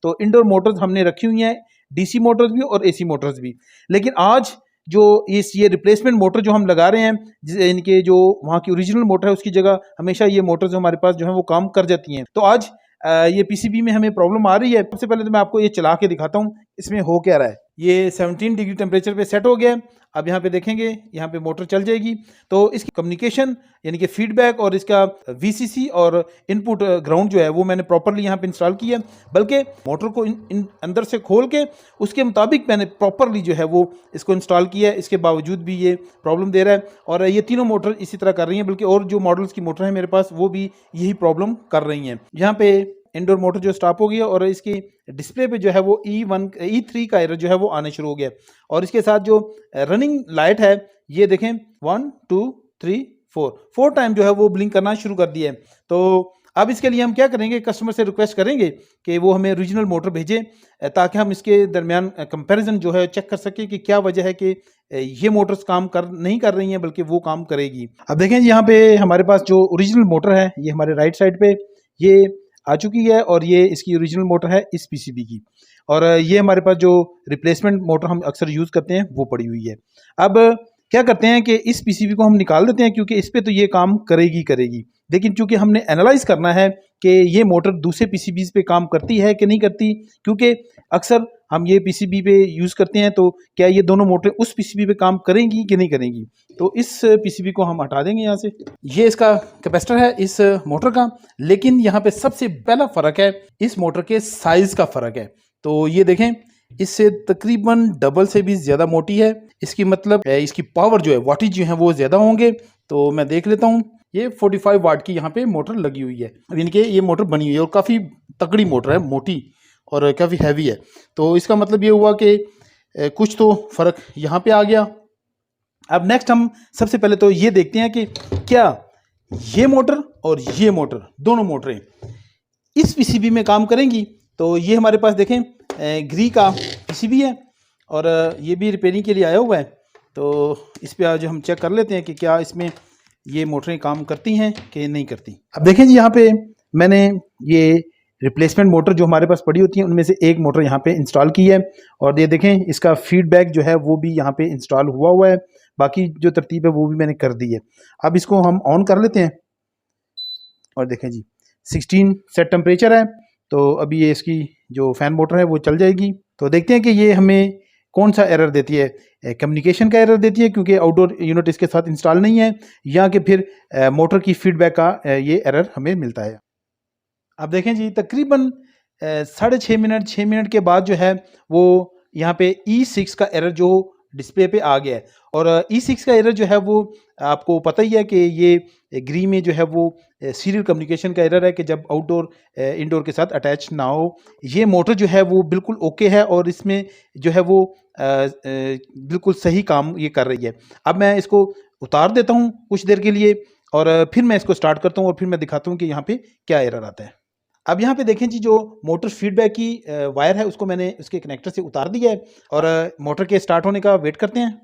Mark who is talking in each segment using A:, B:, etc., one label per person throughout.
A: तो indoor Motors हमने रखी हुई हैं, डीसी मोटर्स भी और एसी मोटर्स भी। लेकिन आज जो ये रिप्लेसमेंट मोटर जो हम लगा रहे हैं, इनके जो वहाँ की ओरिजिनल मोटर है उसकी जगह हमेशा ये मोटर जो हमारे पास जो है वो काम कर जाती हैं। तो आज ये पीसीबी में हमें प्रॉब्लम आ रही है। सबसे पहले तो मैं आपको ये चला के दिखाता हूँ इसमें हो क्या रहा है। ये 17 डिग्री टेम्परेचर पे सेट हो गया है। अब यहाँ पे देखेंगे, यहाँ पे मोटर चल जाएगी। तो इसकी कम्युनिकेशन यानी कि फीडबैक और इसका वीसीसी और इनपुट ग्राउंड जो है वो मैंने प्रॉपरली यहाँ पे इंस्टॉल किया है। बल्कि मोटर को इन अंदर से खोल के उसके मुताबिक मैंने प्रॉपरली जो है वो इसको इंस्टॉल किया है। इसके बावजूद भी ये प्रॉब्लम दे रहा है और ये तीनों मोटर इसी तरह कर रही हैं, बल्कि और जो मॉडल्स की मोटर है मेरे पास वो भी यही प्रॉब्लम कर रही हैं। यहाँ पे इंडोर मोटर जो स्टॉप हो गई है और इसकी डिस्प्ले पे जो है वो E3 का एरर जो है वो आने शुरू हो गया। और इसके साथ जो रनिंग लाइट है ये देखें 1 2 3 4 टाइम जो है वो ब्लिंक करना शुरू कर दिया है। तो अब इसके लिए हम क्या करेंगे, कस्टमर से रिक्वेस्ट करेंगे कि वो हमें ओरिजिनल मोटर भेजे ताकि हम इसके दरमियान कंपैरिजन जो है चेक कर सकें कि क्या वजह है कि ये मोटर्स काम नहीं कर रही हैं बल्कि वो काम करेगी। अब देखें यहाँ पे हमारे पास जो ओरिजिनल मोटर है ये हमारे राइट साइड पे ये आ चुकी है और ये इसकी ओरिजिनल मोटर है इस पीसीबी की। और ये हमारे पास जो रिप्लेसमेंट मोटर हम अक्सर यूज़ करते हैं वो पड़ी हुई है। अब क्या करते हैं कि इस पीसीबी को हम निकाल देते हैं क्योंकि इस पे तो ये काम करेगी। लेकिन चूंकि हमने एनालाइज करना है कि ये मोटर दूसरे पीसीबीज पे काम करती है कि नहीं करती, क्योंकि अक्सर हम ये पीसीबी पे यूज़ करते हैं, तो क्या ये दोनों मोटर उस पीसीबी पे काम करेंगी कि नहीं करेंगी। तो इस पीसीबी को हम हटा देंगे यहाँ से। ये इसका कैपेसिटर है इस मोटर का, लेकिन यहाँ पे सबसे पहला फ़र्क है इस मोटर के साइज़ का फ़र्क है। तो ये देखें, इससे तकरीबन डबल से भी ज़्यादा मोटी है। इसकी मतलब इसकी पावर जो है, वाटेज जो है वो ज़्यादा होंगे। तो मैं देख लेता हूँ, ये 45 वाट की यहाँ पे मोटर लगी हुई है। अब इनके ये मोटर बनी हुई है और काफ़ी तगड़ी मोटर है, मोटी और काफ़ी हैवी है। तो इसका मतलब ये हुआ कि कुछ तो फ़र्क यहाँ पे आ गया। अब नेक्स्ट हम सबसे पहले तो ये देखते हैं कि क्या ये मोटर और ये मोटर दोनों मोटरें इस पीसीबी में काम करेंगी। तो ये हमारे पास देखें ग्री का पीसीबी है और ये भी रिपेयरिंग के लिए आया हुआ है। तो इस पे आज हम चेक कर लेते हैं कि क्या इसमें ये मोटरें काम करती हैं कि नहीं करती। अब देखें जी, यहाँ पे मैंने ये रिप्लेसमेंट मोटर जो हमारे पास पड़ी होती हैं उनमें से एक मोटर यहाँ पे इंस्टॉल की है और ये देखें इसका फीडबैक जो है वो भी यहाँ पे इंस्टॉल हुआ है। बाकी जो तरतीब है वो भी मैंने कर दी है। अब इसको हम ऑन कर लेते हैं और देखें जी 16 सेट टेम्परेचर है। तो अभी ये इसकी जो फ़ैन मोटर है वो चल जाएगी। तो देखते हैं कि ये हमें कौन सा एरर देती है, कम्युनिकेशन का एरर देती है क्योंकि आउटडोर यूनिट इसके साथ इंस्टॉल नहीं है, या कि फिर मोटर की फीडबैक का ये एरर हमें मिलता है। अब देखें जी, तकरीबन 6.5 मिनट के बाद जो है वो यहाँ पे E6 का एरर जो डिस्प्ले पे आ गया है। और E6 का एरर जो है वो आपको पता ही है कि ये ग्री में जो है वो सीरियल कम्युनिकेशन का एरर है कि जब आउटडोर इंडोर के साथ अटैच ना हो। ये मोटर जो है वो बिल्कुल ओके है और इसमें जो है वो बिल्कुल सही काम ये कर रही है। अब मैं इसको उतार देता हूँ कुछ देर के लिए और फिर मैं इसको स्टार्ट करता हूँ और फिर मैं दिखाता हूँ कि यहाँ पे क्या एरर आता है। अब यहाँ पे देखें जी, जो मोटर फीडबैक की वायर है उसको मैंने उसके कनेक्टर से उतार दिया है और मोटर के स्टार्ट होने का वेट करते हैं।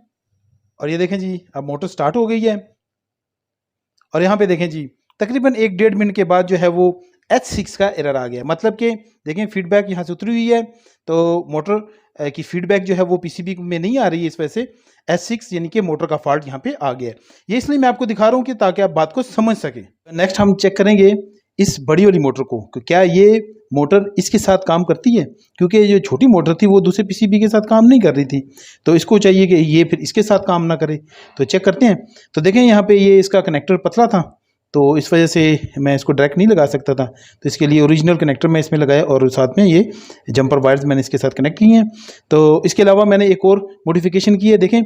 A: और ये देखें जी, अब मोटर स्टार्ट हो गई है और यहाँ पे देखें जी तकरीबन 1-1.5 मिनट के बाद जो है वो H6 का एरर आ गया। मतलब कि देखें फीडबैक यहाँ से उतरी हुई है, तो मोटर की फीडबैक जो है वो पीसीबी में नहीं आ रही है, इस वजह से H6 यानी कि मोटर का फॉल्ट यहाँ पे आ गया है। ये इसलिए मैं आपको दिखा रहा हूँ कि ताकि आप बात को समझ सकें। नेक्स्ट हम चेक करेंगे इस बड़ी वाली मोटर को, क्या ये मोटर इसके साथ काम करती है, क्योंकि जो छोटी मोटर थी वो दूसरे पीसीबी के साथ काम नहीं कर रही थी। तो इसको चाहिए कि ये फिर इसके साथ काम ना करे। तो चेक करते हैं। तो देखें यहाँ पे ये इसका कनेक्टर पतला था, तो इस वजह से मैं इसको डायरेक्ट नहीं लगा सकता था। तो इसके लिए ओरिजिनल कनेक्टर मैं इसमें लगाया और साथ में ये जंपर वायर्स मैंने इसके साथ कनेक्ट की हैं। तो इसके अलावा मैंने एक और मॉडिफिकेशन की है। देखें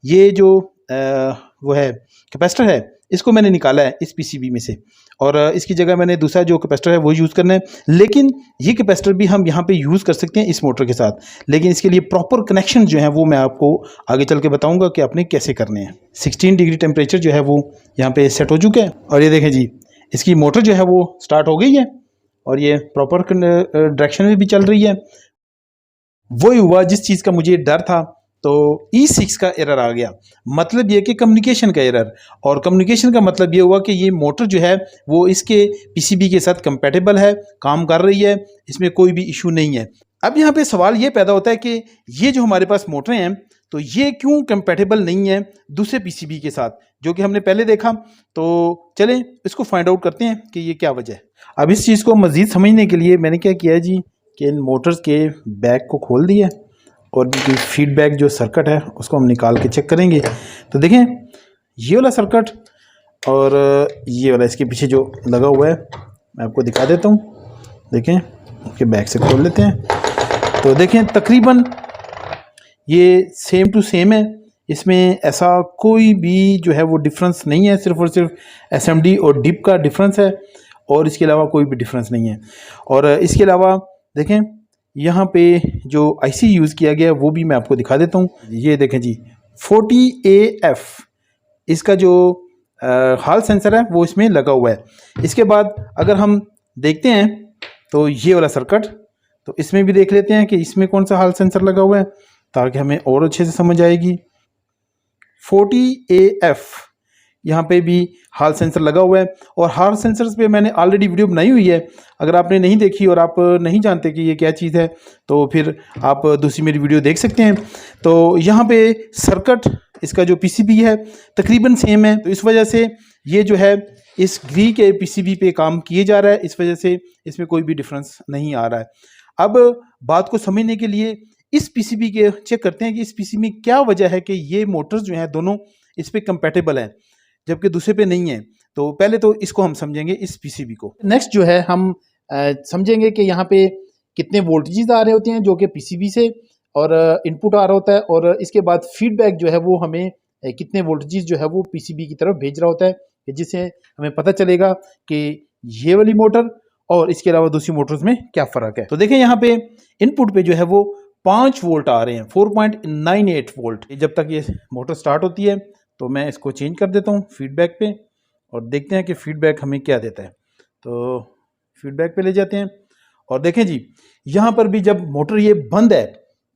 A: ये जो वो है कैपेसिटर है, इसको मैंने निकाला है इस पीसीबी में से और इसकी जगह मैंने दूसरा जो कैपेसिटर है वो यूज़ करना है। लेकिन ये कैपेसिटर भी हम यहाँ पे यूज़ कर सकते हैं इस मोटर के साथ, लेकिन इसके लिए प्रॉपर कनेक्शन जो है वो मैं आपको आगे चल के बताऊँगा कि आपने कैसे करने हैं। 16 डिग्री टेम्परेचर जो है वो यहाँ पे सेट हो चुका है और ये देखें जी, इसकी मोटर जो है वो स्टार्ट हो गई है और ये प्रॉपर डायरेक्शन में भी चल रही है। वही हुआ जिस चीज़ का मुझे डर था तो E6 का एरर आ गया। मतलब ये कि कम्युनिकेशन का एरर, और कम्युनिकेशन का मतलब ये हुआ कि ये मोटर जो है वो इसके पीसीबी के साथ कंपैटिबल है, काम कर रही है, इसमें कोई भी इशू नहीं है। अब यहाँ पे सवाल ये पैदा होता है कि ये जो हमारे पास मोटरें हैं तो ये क्यों कंपैटिबल नहीं है दूसरे पीसीबी के साथ, जो कि हमने पहले देखा। तो चलें इसको फाइंड आउट करते हैं कि ये क्या वजह है। अब इस चीज़ को मज़ीद समझने के लिए मैंने क्या किया जी कि इन मोटर्स के बैक को खोल दिया और इनकी फीडबैक जो सर्किट है उसको हम निकाल के चेक करेंगे। तो देखें ये वाला सर्किट और ये वाला इसके पीछे जो लगा हुआ है मैं आपको दिखा देता हूँ। देखें उसके बैक से खोल लेते हैं तो देखें तकरीबन ये सेम टू सेम है, इसमें ऐसा कोई भी जो है वो डिफरेंस नहीं है, सिर्फ और सिर्फ एसएमडी और डिप का डिफरेंस है और इसके अलावा कोई भी डिफरेंस नहीं है। और इसके अलावा देखें यहाँ पे जो आईसी यूज़ किया गया है वो भी मैं आपको दिखा देता हूँ। ये देखें जी 40AF इसका जो हॉल सेंसर है वो इसमें लगा हुआ है। इसके बाद अगर हम देखते हैं तो ये वाला सर्किट, तो इसमें भी देख लेते हैं कि इसमें कौन सा हॉल सेंसर लगा हुआ है ताकि हमें और अच्छे से समझ आएगी। 40AF यहाँ पे भी हॉल सेंसर लगा हुआ है और हॉल सेंसर्स पे मैंने ऑलरेडी वीडियो बनाई हुई है। अगर आपने नहीं देखी और आप नहीं जानते कि ये क्या चीज़ है तो फिर आप दूसरी मेरी वीडियो देख सकते हैं। तो यहाँ पे सर्किट इसका जो पीसीबी है तकरीबन सेम है, तो इस वजह से ये जो है इस ग्री के पीसीबी पे काम किए जा रहा है, इस वजह से इसमें कोई भी डिफरेंस नहीं आ रहा है। अब बात को समझने के लिए इस पीसीबी के चेक करते हैं कि इस पीसीबी में क्या वजह है कि ये मोटर्स जो हैं दोनों इस पे कंपैटिबल हैं जबकि दूसरे पे नहीं है। तो पहले तो इसको हम समझेंगे इस पीसीबी को। नेक्स्ट जो है हम समझेंगे कि यहाँ पे कितने वोल्टेजेस आ रहे होते हैं जो कि पीसीबी से और इनपुट आ रहा होता है, और इसके बाद फीडबैक जो है वो हमें कितने वोल्टेजेस जो है वो पीसीबी की तरफ भेज रहा होता है, जिससे हमें पता चलेगा कि ये वाली मोटर और इसके अलावा दूसरी मोटर्स में क्या फ़र्क है। तो देखें यहाँ पे इनपुट पे जो है वो 5 वोल्ट आ रहे हैं, 4.98 वोल्ट। जब तक ये मोटर स्टार्ट होती है तो मैं इसको चेंज कर देता हूँ फीडबैक पे और देखते हैं कि फीडबैक हमें क्या देता है। तो फीडबैक पे ले जाते हैं और देखें जी यहाँ पर भी जब मोटर ये बंद है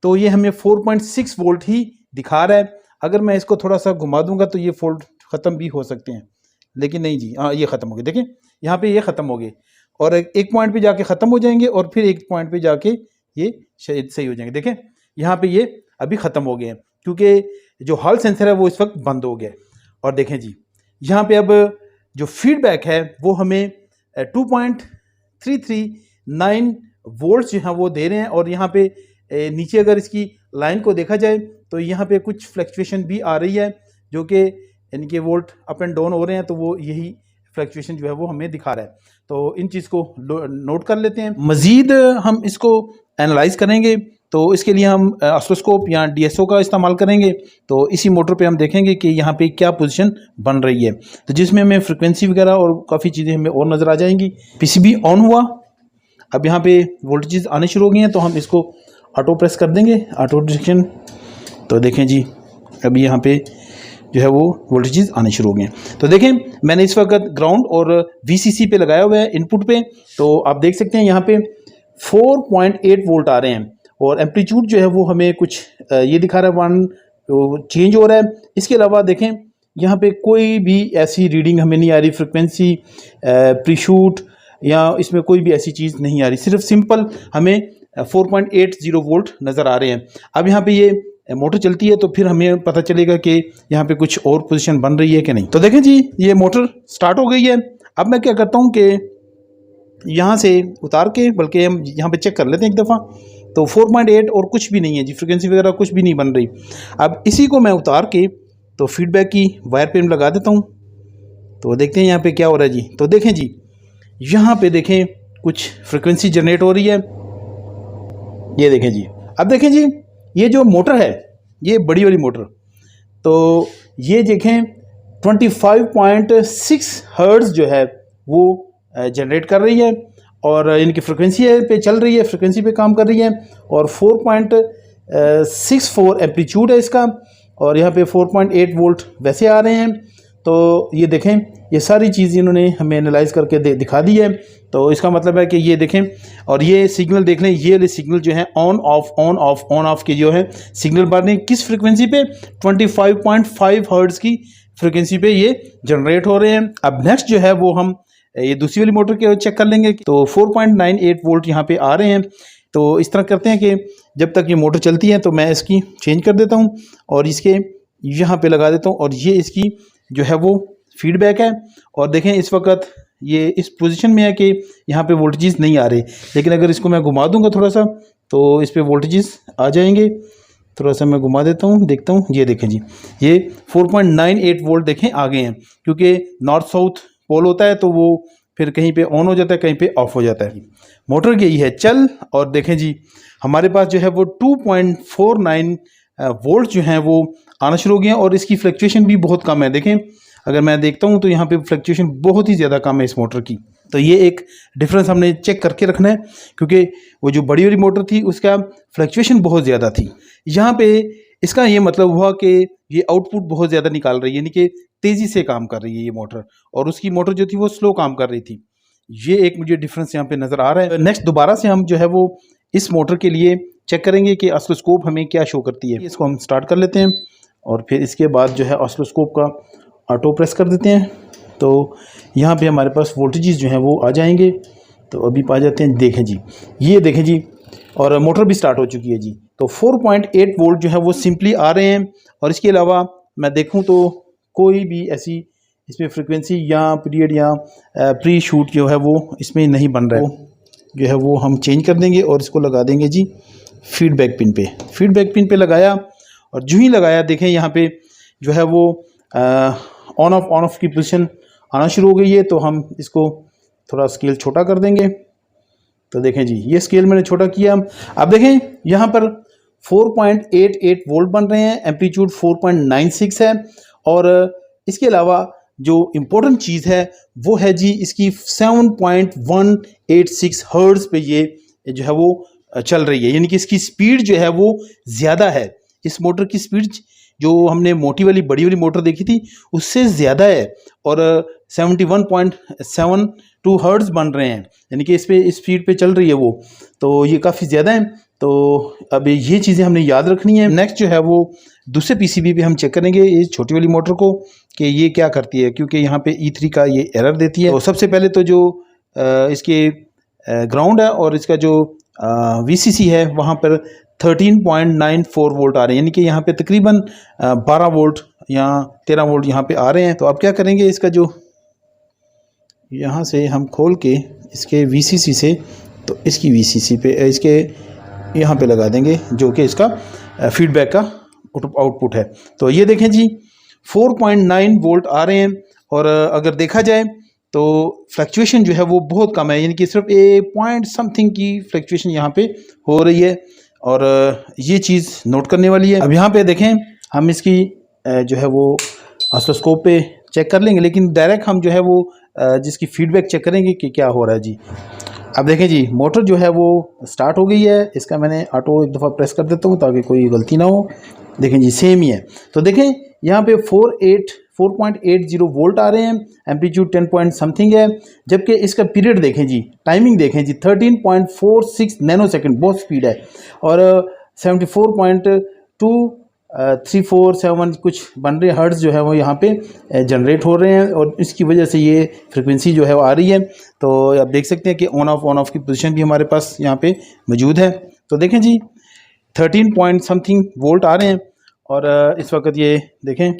A: तो ये हमें 4.6 वोल्ट ही दिखा रहा है। अगर मैं इसको थोड़ा सा घुमा दूंगा तो ये वोल्ट ख़त्म भी हो सकते हैं, लेकिन नहीं जी, हाँ ये ख़त्म हो गए। देखें यहाँ पे ये ख़त्म हो गए और एक पॉइंट पे जाके ख़त्म हो जाएंगे और फिर एक पॉइंट पे जाके ये शायद सही हो जाएंगे। देखें यहाँ पे ये अभी ख़त्म हो गए हैं क्योंकि जो हॉल सेंसर है वो इस वक्त बंद हो गया। और देखें जी यहाँ पे अब जो फीडबैक है वो हमें 2.339 वोल्ट जो है वो दे रहे हैं। और यहाँ पे नीचे अगर इसकी लाइन को देखा जाए तो यहाँ पे कुछ फ्लक्चुएशन भी आ रही है जो कि इनके वोल्ट अप एंड डाउन हो रहे हैं, तो वो यही फ्लक्चुएशन जो है वो हमें दिखा रहा है। तो इन चीज़ को नोट कर लेते हैं। मज़ीद हम इसको एनालाइज करेंगे तो इसके लिए हम ऑसिलोस्कोप या डीएसओ का इस्तेमाल करेंगे। तो इसी मोटर पे हम देखेंगे कि यहाँ पे क्या पोजीशन बन रही है, तो जिसमें हमें फ्रिक्वेंसी वगैरह और काफ़ी चीज़ें हमें और नज़र आ जाएंगी। पीसीबी ऑन हुआ, अब यहाँ पे वोल्टेजेस आने शुरू हो गए हैं तो हम इसको ऑटो प्रेस कर देंगे, ऑटो डिटेक्शन। तो देखें जी अभी यहाँ पे जो है वो वोल्टेजेस आने शुरू हो गए हैं। तो देखें मैंने इस वक्त ग्राउंड और वीसीसी पे लगाया हुआ है इनपुट पे, तो आप देख सकते हैं यहाँ पे 4.8 वोल्ट आ रहे हैं और एम्पलीट्यूड जो है वो हमें कुछ ये दिखा रहा है 1 चेंज हो रहा है। इसके अलावा देखें यहाँ पे कोई भी ऐसी रीडिंग हमें नहीं आ रही, फ्रिक्वेंसी प्रीशूट या इसमें कोई भी ऐसी चीज़ नहीं आ रही, सिर्फ सिंपल हमें 4.80 वोल्ट नज़र आ रहे हैं। अब यहाँ पे ये मोटर चलती है तो फिर हमें पता चलेगा कि यहाँ पे कुछ और पोजीशन बन रही है कि नहीं। तो देखें जी ये मोटर स्टार्ट हो गई है। अब मैं क्या करता हूँ कि यहाँ से उतार के, बल्कि हम यहाँ पे चेक कर लेते हैं एक दफ़ा, तो 4.8 और कुछ भी नहीं है जी, फ्रिक्वेंसी वगैरह कुछ भी नहीं बन रही। अब इसी को मैं उतार के तो फीडबैक की वायर पे लगा देता हूँ, तो देखते हैं यहाँ पे क्या हो रहा है जी। तो देखें जी यहाँ पे देखें कुछ फ्रिक्वेंसी जनरेट हो रही है, ये देखें जी। अब देखें जी ये जो मोटर है ये बड़ी वाली मोटर, तो ये देखें 25.6 हर्ट्ज़ जो है वो जनरेट कर रही है और इनकी फ्रिक्वेंसी पे चल रही है, फ्रिक्वेंसी पे काम कर रही है और 4.64 एम्पलीट्यूड है इसका और यहाँ पे 4.8 वोल्ट वैसे आ रहे हैं। तो ये देखें, ये सारी चीज़ इन्होंने हमें एनालाइज करके दिखा दी है। तो इसका मतलब है कि ये देखें, और ये सिग्नल देख लें, ये वाले सिग्नल जो है ऑन ऑफ के जो है सिग्नल बार ने किस फ्रिक्वेंसी पे 25.5 हर्ट्ज़ की फ्रिक्वेंसी पे ये जनरेट हो रहे हैं। अब नेक्स्ट जो है वो हम ये दूसरी वाली मोटर के चेक कर लेंगे। तो 4.98 वोल्ट यहाँ पे आ रहे हैं। तो इस तरह करते हैं कि जब तक ये मोटर चलती है तो मैं इसकी चेंज कर देता हूँ और इसके यहाँ पे लगा देता हूँ, और ये इसकी जो है वो फीडबैक है। और देखें इस वक्त ये इस पोजीशन में है कि यहाँ पे वोल्टेजेस नहीं आ रहे, लेकिन अगर इसको मैं घुमा दूंगा थोड़ा सा तो इस पे वोल्टेजेस आ जाएंगे। थोड़ा सा मैं घुमा देता हूँ, देखता हूँ, ये देखें जी, ये 4.98 वोल्ट देखें आ गए हैं, क्योंकि नॉर्थ साउथ पोल होता है तो वो फिर कहीं पे ऑन हो जाता है, कहीं पे ऑफ हो जाता है। मोटर गई है चल, और देखें जी हमारे पास जो है वो 2.49 वोल्ट जो हैं वो आना शुरू हो गए हैं, और इसकी फ्लक्चुएशन भी बहुत कम है। देखें अगर मैं देखता हूँ तो यहाँ पे फ्लक्चुएशन बहुत ही ज़्यादा कम है इस मोटर की। तो ये एक डिफरेंस हमने चेक करके रखना है, क्योंकि वो जो बड़ी वाली मोटर थी उसका फ्लक्चुएशन बहुत ज़्यादा थी। यहाँ पे इसका ये मतलब हुआ कि ये आउटपुट बहुत ज़्यादा निकाल रही है, यानी कि तेज़ी से काम कर रही है ये मोटर, और उसकी मोटर जो थी वो स्लो काम कर रही थी। ये एक मुझे डिफरेंस यहाँ पे नज़र आ रहा है। नेक्स्ट दोबारा से हम जो है वो इस मोटर के लिए चेक करेंगे कि ऑसिलोस्कोप हमें क्या शो करती है। इसको हम स्टार्ट कर लेते हैं और फिर इसके बाद जो है ऑसिलोस्कोप का ऑटो प्रेस कर देते हैं। तो यहाँ पे हमारे पास वोल्टेजेस जो हैं वो आ जाएंगे। तो अभी पा जाते हैं, देखें जी, ये देखें जी, और मोटर भी स्टार्ट हो चुकी है जी। तो 4.8 वोल्ट जो है वो सिंपली आ रहे हैं, और इसके अलावा मैं देखूँ तो कोई भी ऐसी इसमें फ्रिक्वेंसी या पीरियड या प्री शूट जो है वो इसमें नहीं बन रहा है। जो है वो हम चेंज कर देंगे और इसको लगा देंगे जी फीडबैक पिन पे। फीडबैक पिन पे लगाया, और जो ही लगाया देखें यहाँ पे जो है वो ऑन ऑफ की पोजीशन आना शुरू हो गई है। तो हम इसको थोड़ा स्केल छोटा कर देंगे। तो देखें जी ये स्केल मैंने छोटा किया। अब देखें यहाँ पर 4.88 वोल्ट बन रहे हैं, एम्पलीट्यूड 4.96 है, और इसके अलावा जो इम्पोर्टेंट चीज़ है वो है जी इसकी 7.186 हर्ट्ज़ पे ये जो है वो चल रही है, यानी कि इसकी स्पीड जो है वो ज़्यादा है। इस मोटर की स्पीड जो हमने मोटी वाली बड़ी वाली मोटर देखी थी उससे ज़्यादा है, और 71.72 हर्ट्ज़ बन रहे हैं, यानी कि इस स्पीड पे चल रही है वो। तो ये काफ़ी ज़्यादा है। तो अब ये चीज़ें हमने याद रखनी है। नेक्स्ट जो है वो दूसरे पीसीबी पे हम चेक करेंगे ये छोटी वाली मोटर को कि ये क्या करती है, क्योंकि यहाँ पे E3 का ये एरर देती है। तो सबसे पहले तो जो इसके ग्राउंड है और इसका जो VCC है वहाँ पर 13.94 वोल्ट आ रहे हैं, यानी कि यहाँ पे तकरीबन 12 वोल्ट या 13 वोल्ट यहाँ पे आ रहे हैं। तो अब क्या करेंगे, इसका जो यहाँ से हम खोल के इसके VCC से, तो इसकी VCC पे इसके यहाँ पे लगा देंगे जो कि इसका फीडबैक का आउटपुट है। तो ये देखें जी 4.9 वोल्ट आ रहे हैं, और अगर देखा जाए तो फ्लक्चुएशन जो है वो बहुत कम है, यानी कि सिर्फ 1 पॉइंट समथिंग की फ्लक्चुएशन यहाँ पे हो रही है, और ये चीज़ नोट करने वाली है। अब यहाँ पे देखें हम इसकी जो है वो ऑसिलोस्कोप पे चेक कर लेंगे, लेकिन डायरेक्ट हम जो है वो जिसकी फीडबैक चेक करेंगे कि क्या हो रहा है जी। अब देखें जी मोटर जो है वो स्टार्ट हो गई है। इसका मैंने ऑटो एक दफ़ा प्रेस कर देता हूँ ताकि कोई गलती ना हो। देखें जी सेम ही है। तो देखें यहाँ पे 4.80 वोल्ट आ रहे हैं, एम्पलीट्यूड 10 पॉइंट समथिंग है, जबकि इसका पीरियड देखें जी, टाइमिंग देखें जी 13.46 नैनो सेकेंड, बहुत स्पीड है, और 74.2347 कुछ बन रहे हर्ट्ज़ जो है वो यहाँ पे जनरेट हो रहे हैं, और इसकी वजह से ये फ्रिक्वेंसी जो है वो आ रही है। तो आप देख सकते हैं कि ऑन ऑफ की पोजीशन भी हमारे पास यहाँ पे मौजूद है। तो देखें जी 13 पॉइंट समथिंग वोल्ट आ रहे हैं, और इस वक्त ये देखें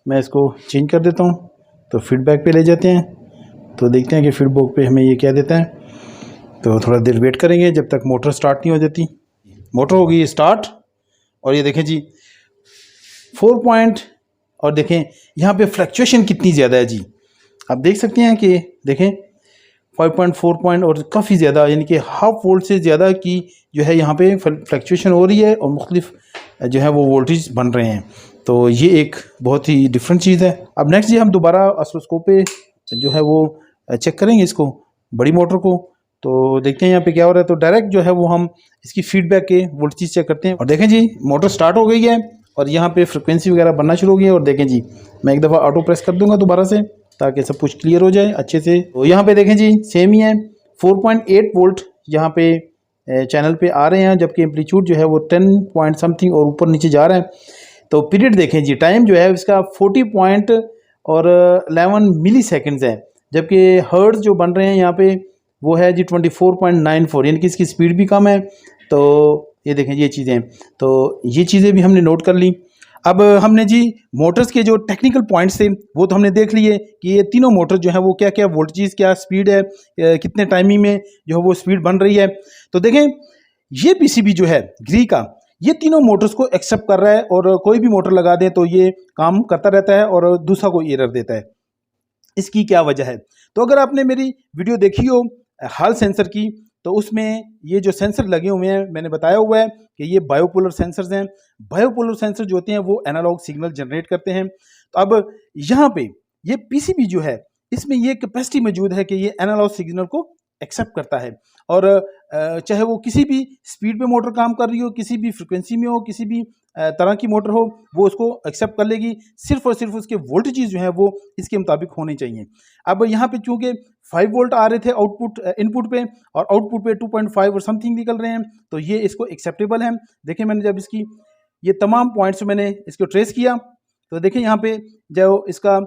A: मैं इसको चेंज कर देता हूँ। तो फीडबैक पे ले जाते हैं, तो देखते हैं कि फीडबैक पे हमें ये क्या देता है। तो थोड़ा देर वेट करेंगे जब तक मोटर स्टार्ट नहीं हो जाती। मोटर हो गई स्टार्ट, और ये देखें जी 4 पॉइंट, और देखें यहाँ पे फ्लक्चुएशन कितनी ज़्यादा है जी। आप देख सकते हैं कि देखें 5.4 पॉइंट और काफ़ी ज़्यादा, यानी कि हाफ वोल्ट से ज़्यादा की जो है यहाँ पे फ्लक्चुएशन हो रही है, और मुख्तलिफ जो है वो वोल्टेज बन रहे हैं। तो ये एक बहुत ही डिफरेंट चीज़ है। अब नेक्स्ट ये हम दोबारा ऑसिलोस्कोप पे जो है वो चेक करेंगे इसको, बड़ी मोटर को। तो देखते हैं यहाँ पे क्या हो रहा है। तो डायरेक्ट जो है वो हम इसकी फीडबैक के वोल्टेज चेक करते हैं, और देखें जी मोटर स्टार्ट हो गई है, और यहाँ पे फ्रिक्वेंसी वगैरह बनना शुरू हो गई है। और देखें जी, मैं एक दफ़ा ऑटो प्रेस कर दूंगा दोबारा से ताकि सब कुछ क्लियर हो जाए अच्छे से। तो यहाँ पे देखें जी, सेम ही है, 4.8 वोल्ट यहाँ पे चैनल पे आ रहे हैं, जबकि एम्पलीट्यूड जो है वो 10 पॉइंट समथिंग और ऊपर नीचे जा रहा है। तो पीरियड देखें जी, टाइम जो है इसका 40.11 मिली सेकेंड्स है, जबकि हर्ट्ज जो बन रहे हैं यहाँ पे वो है जी 24.94, यानी कि इसकी स्पीड भी कम है। तो ये देखें ये चीज़ें, तो ये चीज़ें भी हमने नोट कर ली। अब हमने जी मोटर्स के जो टेक्निकल पॉइंट्स थे वो तो हमने देख लिए कि ये तीनों मोटर जो है वो क्या क्या वोल्टेज, क्या स्पीड है, कितने टाइमिंग में जो है वो स्पीड बन रही है। तो देखें ये पीसीबी जो है ग्री का, ये तीनों मोटर्स को एक्सेप्ट कर रहा है और कोई भी मोटर लगा दें तो ये काम करता रहता है और दूसरा को एरर देता है। इसकी क्या वजह है? तो अगर आपने मेरी वीडियो देखी हो हॉल सेंसर की, तो उसमें ये जो सेंसर लगे हुए हैं मैंने बताया हुआ है कि ये बायोपोलर सेंसर्स हैं। बायोपोलर सेंसर जो होते हैं वो एनालॉग सिग्नल जनरेट करते हैं। तो अब यहाँ पे ये पीसीबी जो है इसमें ये कैपेसिटी मौजूद है कि ये एनालॉग सिग्नल को एक्सेप्ट करता है और चाहे वो किसी भी स्पीड पे मोटर काम कर रही हो, किसी भी फ्रिक्वेंसी में हो, किसी भी तरह की मोटर हो, वो उसको एक्सेप्ट कर लेगी। सिर्फ और सिर्फ उसके वोल्टेजेस जो है वो इसके मुताबिक होने चाहिए। अब यहाँ पे चूंकि 5 वोल्ट आ रहे थे आउटपुट इनपुट पे और आउटपुट पे 2.5 और समथिंग निकल रहे हैं, तो ये इसको एक्सेप्टेबल है। देखिए मैंने जब इसकी ये तमाम पॉइंट्स मैंने इसको ट्रेस किया, तो देखिए यहाँ पे जो इसका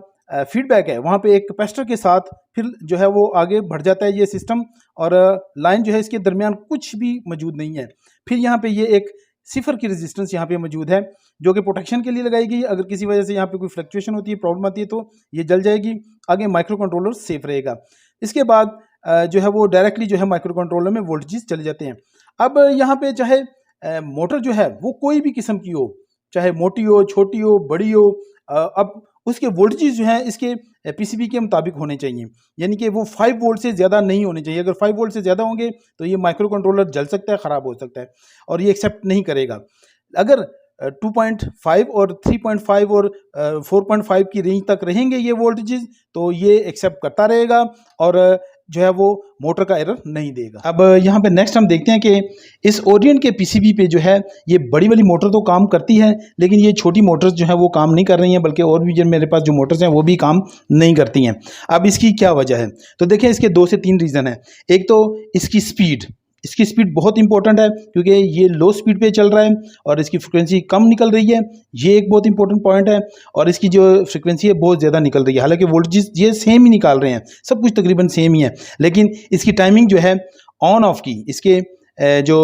A: फीडबैक है वहाँ पे एक कैपेसिटर के साथ फिर जो है वो आगे बढ़ जाता है ये सिस्टम, और लाइन जो है इसके दरमियान कुछ भी मौजूद नहीं है। फिर यहाँ पे ये एक सिफर की रेजिस्टेंस यहाँ पे मौजूद है जो कि प्रोटेक्शन के लिए लगाई गई। अगर किसी वजह से यहाँ पे कोई फ्लक्चुएशन होती है, प्रॉब्लम आती है, तो ये जल जाएगी। आगे माइक्रो कंट्रोलर सेफ रहेगा। इसके बाद जो है वो डायरेक्टली जो है माइक्रो कंट्रोलर में वोल्टेजेस चले जाते हैं। अब यहाँ पे चाहे मोटर जो है वो कोई भी किस्म की हो, चाहे मोटी हो, छोटी हो, बड़ी हो, अब उसके वोल्टेजेस जो हैं इसके पीसीबी के मुताबिक होने चाहिए, यानी कि वो 5 वोल्ट से ज़्यादा नहीं होने चाहिए। अगर 5 वोल्ट से ज़्यादा होंगे तो ये माइक्रो कंट्रोलर जल सकता है, ख़राब हो सकता है और ये एक्सेप्ट नहीं करेगा। अगर 2.5 और 3.5 और 4.5 की रेंज तक रहेंगे ये वोल्टेजेस, तो ये एक्सेप्ट करता रहेगा और जो है वो मोटर का एरर नहीं देगा। अब यहाँ पे नेक्स्ट हम देखते हैं कि इस ओरिएंट के पीसीबी पे जो है ये बड़ी वाली मोटर तो काम करती है, लेकिन ये छोटी मोटर्स जो है वो काम नहीं कर रही हैं, बल्कि और भी जो मेरे पास जो मोटर्स हैं वो भी काम नहीं करती हैं। अब इसकी क्या वजह है? तो देखें इसके 2 से 3 रीज़न है। एक तो इसकी स्पीड बहुत इंपॉर्टेंट है, क्योंकि ये लो स्पीड पे चल रहा है और इसकी फ्रिक्वेंसी कम निकल रही है, ये एक बहुत इंपॉर्टेंट पॉइंट है। और इसकी जो फ्रिक्वेंसी है बहुत ज़्यादा निकल रही है, हालांकि वोल्टेज ये सेम ही निकाल रहे हैं, सब कुछ तकरीबन सेम ही है, लेकिन इसकी टाइमिंग जो है ऑन ऑफ की, इसके जो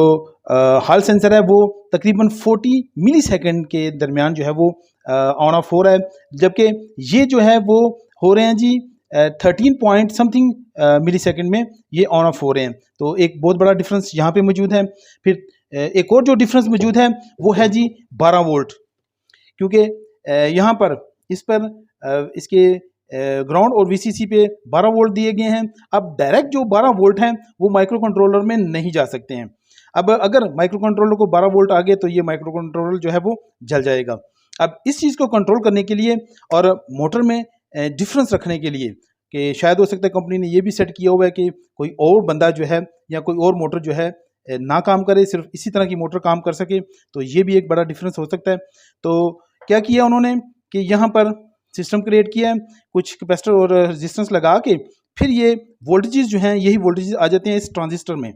A: हॉल सेंसर है वो तकरीबन 40 मिली सेकेंड के दरमियान जो है वो ऑन ऑफ हो रहा है, जबकि ये जो है वो हो रहे हैं जी 13 पॉइंट समथिंग मिली सेकेंड में ये ऑन ऑफ हो रहे हैं। तो एक बहुत बड़ा डिफरेंस यहाँ पे मौजूद है। फिर एक और जो डिफरेंस मौजूद है वो है जी 12 वोल्ट, क्योंकि यहाँ पर इस पर इसके ग्राउंड और वीसीसी पे 12 वोल्ट दिए गए हैं। अब डायरेक्ट जो 12 वोल्ट हैं वो माइक्रो कंट्रोलर में नहीं जा सकते हैं। अब अगर माइक्रो कंट्रोलर को 12 वोल्ट आ गए तो ये माइक्रो कंट्रोलर जो है वो जल जाएगा। अब इस चीज़ को कंट्रोल करने के लिए और मोटर में डिफरेंस रखने के लिए, कि शायद हो सकता है कंपनी ने ये भी सेट किया हुआ है कि कोई और बंदा जो है या कोई और मोटर जो है ना काम करे, सिर्फ इसी तरह की मोटर काम कर सके, तो ये भी एक बड़ा डिफरेंस हो सकता है। तो क्या किया उन्होंने कि यहाँ पर सिस्टम क्रिएट किया है, कुछ कैपेसिटर और रेजिस्टेंस लगा के फिर ये वोल्टेजेस जो हैं यही वोल्टेजेस आ जाते हैं इस ट्रांजिस्टर में।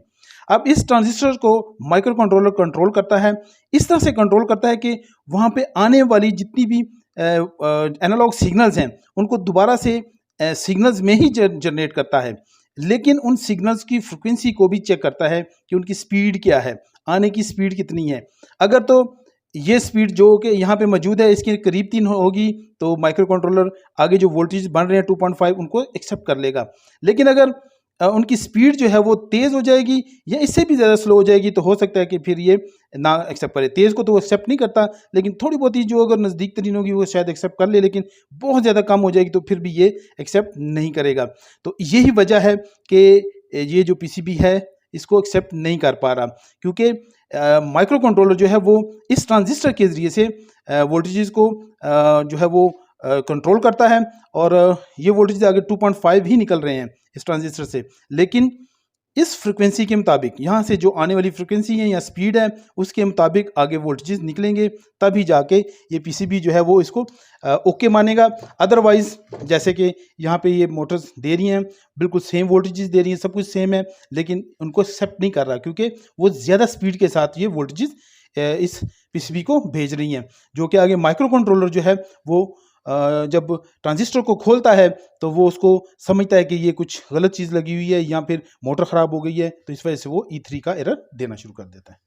A: अब इस ट्रांजिस्टर को माइक्रो कंट्रोलर कंट्रोल करता है, इस तरह से कंट्रोल करता है कि वहाँ पे आने वाली जितनी भी एनालॉग सिग्नल्स हैं उनको दोबारा से सिग्नल्स में ही जनरेट करता है, लेकिन उन सिग्नल्स की फ्रिक्वेंसी को भी चेक करता है कि उनकी स्पीड क्या है, आने की स्पीड कितनी है। अगर तो ये स्पीड जो कि यहाँ पे मौजूद है इसके करीब 3 होगी तो माइक्रो कंट्रोलर आगे जो वोल्टेज बन रहे हैं 2.5 उनको एक्सेप्ट कर लेगा। लेकिन अगर उनकी स्पीड जो है वो तेज़ हो जाएगी या इससे भी ज़्यादा स्लो हो जाएगी तो हो सकता है कि फिर ये ना एक्सेप्ट करे। तेज़ को तो वो एक्सेप्ट नहीं करता, लेकिन थोड़ी बहुत ही जो अगर नज़दीक तरीन होगी वो शायद एक्सेप्ट कर ले, लेकिन बहुत ज़्यादा कम हो जाएगी तो फिर भी ये एक्सेप्ट नहीं करेगा। तो यही वजह है कि ये जो पीसीबी है इसको एक्सेप्ट नहीं कर पा रहा, क्योंकि माइक्रो कंट्रोलर जो है वो इस ट्रांजिस्टर के ज़रिए से वोल्टेजेस को जो है वो कंट्रोल करता है और ये वोल्टेज आगे 2.5 ही निकल रहे हैं इस ट्रांजिस्टर से। लेकिन इस फ्रिक्वेंसी के मुताबिक यहाँ से जो आने वाली फ्रिक्वेंसी है या स्पीड है उसके मुताबिक आगे वोल्टेजेस निकलेंगे, तभी जाके ये पीसीबी जो है वो इसको ओके मानेगा। अदरवाइज जैसे कि यहाँ पे ये मोटर्स दे रही हैं, बिल्कुल सेम वोल्टेजेस दे रही हैं, सब कुछ सेम है, लेकिन उनको एक्सेप्ट नहीं कर रहा क्योंकि वो ज़्यादा स्पीड के साथ ये वोल्टेजेस इस पीसीबी को भेज रही हैं, जो कि आगे माइक्रो कंट्रोलर जो है वो जब ट्रांजिस्टर को खोलता है तो वो उसको समझता है कि ये कुछ गलत चीज़ लगी हुई है या फिर मोटर ख़राब हो गई है, तो इस वजह से वो E3 का एरर देना शुरू कर देता है।